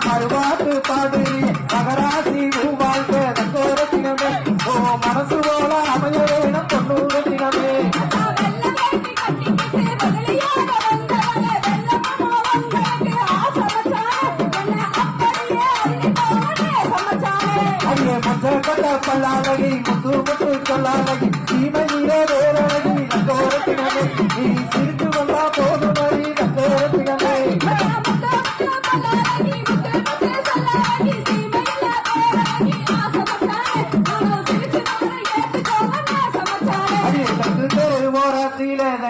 மறுபாட்டு பாடுறி மகராசி வாழ்க்கை தங்கோரத்தினமே ஓ மனசு போல அமைய வேணும் பொன்னூரத்தினமே அங்கே மஞ்சள் கட்ட பல்லாலகி முத்து முத்து சொல்லாலகி சீமையிலே வேலகி தங்கோரத்தினமே நீ சிரித்து வந்தா போதும் மணி தங்கோரத்தினமே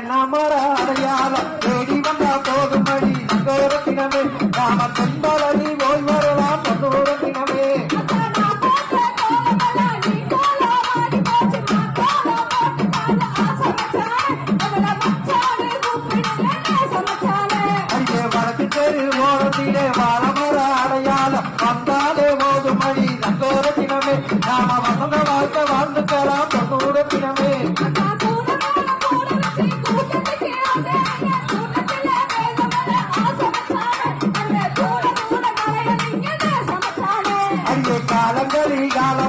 நம்மர அடையாளம் தேடி வந்தா போதும் மணி தங்கோரத்தினமே நாம தென்பலி போய் வரலாம் பொன்னூரத்தினமே அங்கே வடக்கு தெரு ஓரத்திலே வாழமர அடையாளம் வந்தாலே போதும் மணி தங்கோரத்தினமே நாம வசந்த வாழ்க்கை வாழ்ந்துக்கலாம் பொன்னூரத்தினமே காலங்களில் காலம்